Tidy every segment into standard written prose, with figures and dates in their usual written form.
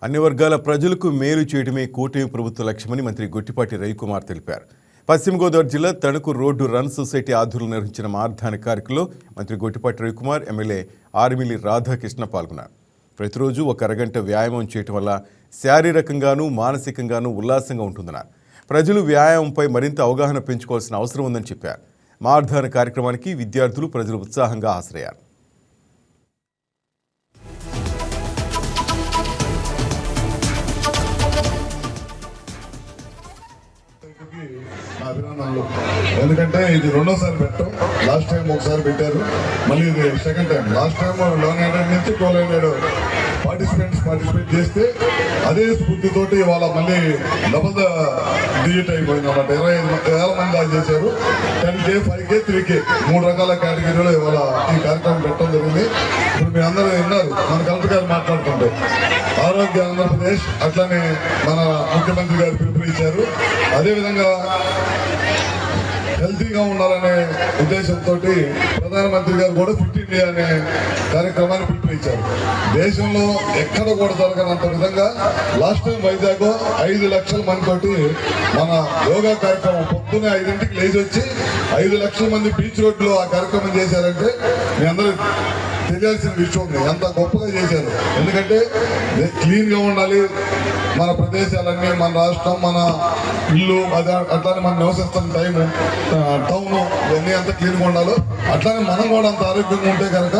అన్ని వర్గాల ప్రజలకు మేలు చేయడమే కూటమి ప్రభుత్వ లక్ష్యమని మంత్రి గొట్టిపాటి రవికుమార్ తెలిపారు. పశ్చిమ గోదావరి జిల్లా తణుకు రోడ్డు రన్ సొసైటీ ఆధ్వర్యంలో నిర్వహించిన మార్ధాన కార్యక్రమంలో మంత్రి గొట్టిపాటి రవికుమార్, ఎమ్మెల్యే ఆర్మిలి రాధాకృష్ణ పాల్గొన్నారు. ప్రతిరోజు ఒక అరగంట వ్యాయామం చేయడం వల్ల శారీరకంగానూ మానసికంగానూ ఉల్లాసంగా ఉంటుందన్నారు. ప్రజలు వ్యాయామంపై మరింత అవగాహన పెంచుకోవాల్సిన అవసరం ఉందని చెప్పారు. మార్ధాన కార్యక్రమానికి విద్యార్థులు, ప్రజలు ఉత్సాహంగా హాజరయ్యారు. అభినందనలు. ఎందుకంటే ఇది రెండోసారి పెట్టాం. లాస్ట్ టైం ఒకసారి పెట్టారు, మళ్ళీ ఇది సెకండ్ టైం. లాస్ట్ టైం 1100 నుంచి 1200 పార్టిసిపేట్ చేస్తే అదే స్ఫూర్తితోటి ఇవాళ మళ్ళీ డబుల్ డిజిట్ అయిపోయింది అన్నమాట. 25,000 మంది దాకా చేశారు. 10K, 5K, 3K 3 రకాల కేటగిరీలో ఇవాళ ఈ కార్యక్రమం పెట్టడం జరిగింది. ఇప్పుడు మీ అందరూ విన్నారు, మన కలెక్టర్ గారు మాట్లాడుతుంటే ఆరోగ్య ఆంధ్రప్రదేశ్ అట్లానే మన ముఖ్యమంత్రి గారు పిలుపునిచ్చారు. అదేవిధంగా హెల్తీగా ఉండాలనే ఉద్దేశంతో ప్రధానమంత్రి గారు కూడా ఫిట్ ఇండియా అనే కార్యక్రమాన్ని పిలుపునిచ్చారు. దేశంలో ఎక్కడ కూడా జరగనంత విధంగా లాస్ట్ టైం వైజాగ్ 5 లక్షల మందితోటి మన యోగా కార్యక్రమం పొద్దున్నే 5ంటికి లేచి వచ్చి 5 లక్షల మంది బీచ్ రోడ్లో ఆ కార్యక్రమం చేశారంటే మీ అందరూ తెలియాల్సిన విషయం ఉంది, ఎంత గొప్పగా చేశారు. ఎందుకంటే క్లీన్గా ఉండాలి మన ప్రదేశాలన్నీ, మన రాష్ట్రం, మన ఇల్లు, అట్లానే మనం నివసిస్తున్న టౌన్ ఇవన్నీ అంత క్లీన్గా ఉండాలో అట్లానే మనం కూడా అంత ఆరోగ్యంగా ఉంటే కనుక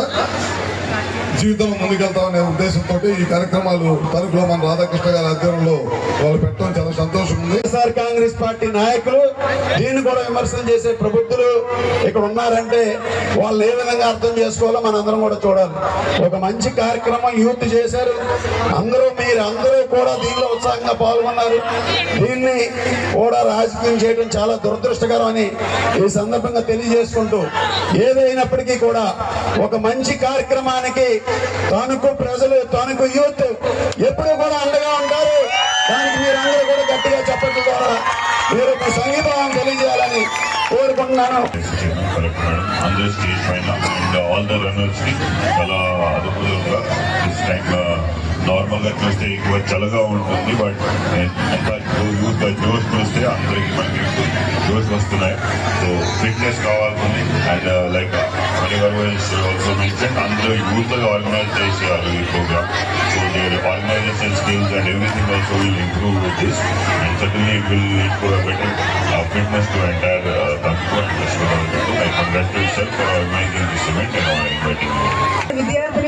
జీవితంలో ముందుకెళ్తామనే ఉద్దేశంతో ఈ కార్యక్రమాలు తణుకులో మన రాధాకృష్ణ గారి ఆధ్వర్యంలో వాళ్ళు పెట్టడం చాలా సంతోషం ఉంది. కాంగ్రెస్ పార్టీ నాయకులు దీన్ని కూడా విమర్శలు చేసే ప్రబుద్ధులు ఇక్కడ ఉన్నారంటే వాళ్ళు ఏ విధంగా అర్థం చేసుకోవాలో మనందరం కూడా చూడాలి. ఒక మంచి కార్యక్రమం యూత్ చేశారు, మీరందరూ కూడా దీనిలో ఉత్సాహంగా పాల్గొన్నారు. దీన్ని కూడా రాజకీయం చేయడం చాలా దురదృష్టకరం అని ఈ సందర్భంగా తెలియజేసుకుంటూ, ఏదైనప్పటికీ కూడా ఒక మంచి కార్యక్రమానికి తణుకు ప్రజలు, తణుకు యూత్ ఎప్పుడూ కూడా అండగా ఉంటారు. దానికి మీరందరూ కూడా గట్టిగా చెప్పడం ద్వారా మీరు ఒక సంఘీభావం తెలియజేయాలని కోరుకుంటున్నాను. నార్మల్గా చూస్తే ఎక్కువ చల్లగా ఉంటుంది, బట్ అంత యూత్ జోష్ చూస్తే అందరికి మనకి జోష్ వస్తున్నాయి. సో ఫిట్నెస్ కావాలని అండ్ లైక్ ఆల్సో మెన్షన్ అందరూ యూత్ ఆర్గనైజ్ చేసేవారు ఈ programme. So their organization skills and everything also will improve with this and certainly it will lead to better fitness to entire Thanku and West Godavari. I congratulate yourself for organizing this event and inviting me.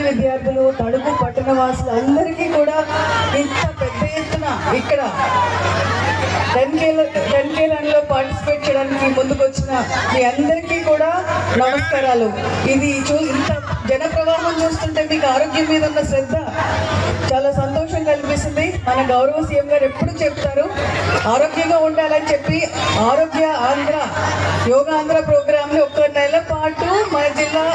విద్యార్థులు తణుకు పట్టణ వాసులు అందరికీ కూడా ఇంత పెద్ద ఎత్తున ఇక్కడ 10K రన్లో పార్టిసిపేట్ చేయడానికి ముందుకు వచ్చిన మీ అందరికీ కూడా నమస్కారాలు. ఇది ఇంత జన ప్రవాహం చూస్తుంటే మీకు ఆరోగ్యం మీద ఉన్న శ్రద్ధ చాలా సంతోషం కల్పిస్తుంది. మన గౌరవ సీఎం గారు ఎప్పుడు చెప్తారు ఆరోగ్యంగా ఉండాలని చెప్పి ఆరోగ్య ఆంధ్ర, యోగా ఆంధ్ర ప్రోగ్రామ్ని 1 నెల పాటు మన జిల్లా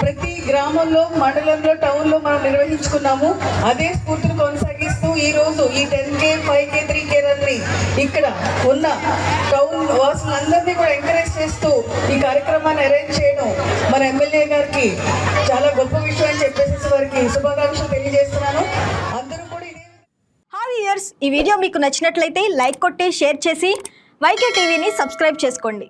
ప్రతి గ్రామంలో, మండలంలో, టౌన్లో మనం నిర్వహించుకున్నాము. అదే స్ఫూర్తిని కొనసాగిస్తూ ఈరోజు ఈ 10K, 5K, 3K రన్ని ఇక్కడ ఉన్న టౌన్ వాసులందరినీ కూడా ఎంకరేజ్ చేస్తూ ఈ కార్యక్రమాన్ని అరేంజ్ చేయడం మన ఎమ్మెల్యే గారికి చాలా గొప్ప విషయం అని చెప్పేసి వారికి శుభాకాంక్షలు తెలియజేస్తున్నాను. అందరూ కూడా హాయ్ వ్యూయర్స్, ఈ వీడియో మీకు నచ్చినట్లయితే లైక్ కొట్టి షేర్ చేసి వైకే టీవీని సబ్స్క్రైబ్ చేసుకోండి.